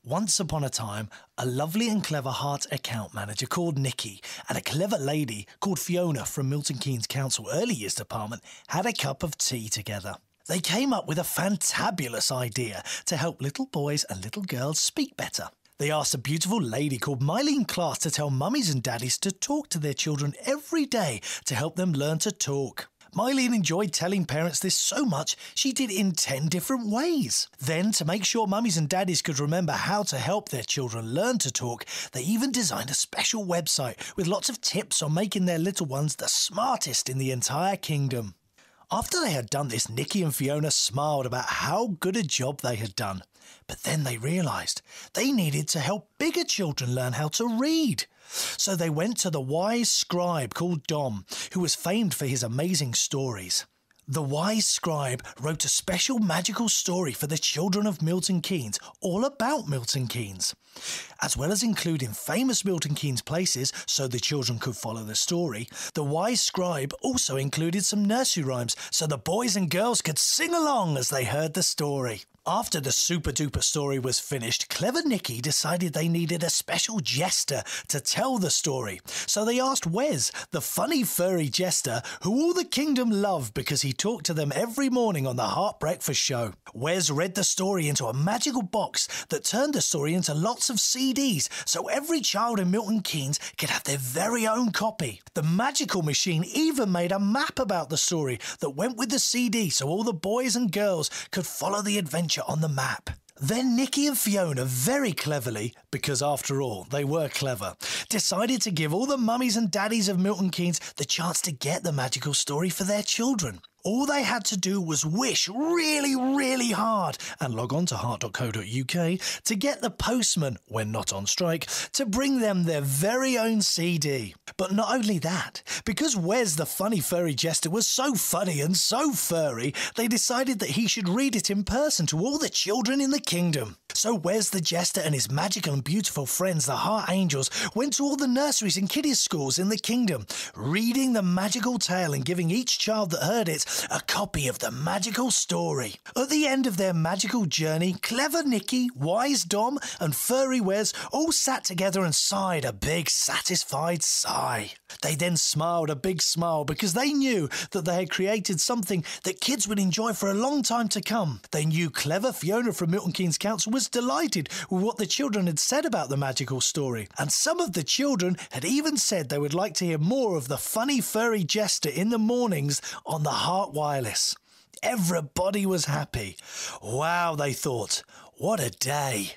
Once upon a time, a lovely and clever heart account manager called Nikki and a clever lady called Fiona from Milton Keynes Council Early Years Department had a cup of tea together. They came up with a fantabulous idea to help little boys and little girls speak better. They asked a beautiful lady called Mylene Class to tell mummies and daddies to talk to their children every day to help them learn to talk. Mylene enjoyed telling parents this so much she did it in 10 different ways. Then, to make sure mummies and daddies could remember how to help their children learn to talk, they even designed a special website with lots of tips on making their little ones the smartest in the entire kingdom. After they had done this, Nikki and Fiona smiled about how good a job they had done. But then they realised they needed to help bigger children learn how to read. So they went to the wise scribe called Dom, who was famed for his amazing stories. The wise scribe wrote a special magical story for the children of Milton Keynes, all about Milton Keynes. As well as including famous Milton Keynes places so the children could follow the story, the wise scribe also included some nursery rhymes so the boys and girls could sing along as they heard the story. After the super-duper story was finished, clever Nikki decided they needed a special jester to tell the story. So they asked Wes, the funny furry jester, who all the kingdom loved because he talked to them every morning on the Heart Breakfast show. Wes read the story into a magical box that turned the story into lots of CDs, so every child in Milton Keynes could have their very own copy. The magical machine even made a map about the story that went with the CD so all the boys and girls could follow the adventure on the map. Then Nikki and Fiona very cleverly, because after all they were clever, decided to give all the mummies and daddies of Milton Keynes the chance to get the magical story for their children. All they had to do was wish really, really hard and log on to heart.co.uk to get the postman, when not on strike, to bring them their very own CD. But not only that, because Wes the funny furry jester was so funny and so furry, they decided that he should read it in person to all the children in the kingdom. So Wes the jester and his magical and beautiful friends, the Heart Angels, went to all the nurseries and kiddies schools in the kingdom, reading the magical tale and giving each child that heard it a copy of the magical story. At the end of their magical journey, clever Nikki, wise Dom and furry Wes all sat together and sighed a big satisfied sigh. They then smiled a big smile because they knew that they had created something that kids would enjoy for a long time to come. They knew clever Fiona from Milton Keynes Council was delighted with what the children had said about the magical story, and some of the children had even said they would like to hear more of the funny furry jester in the mornings on the Heart Wireless. Everybody was happy. Wow, they thought, what a day.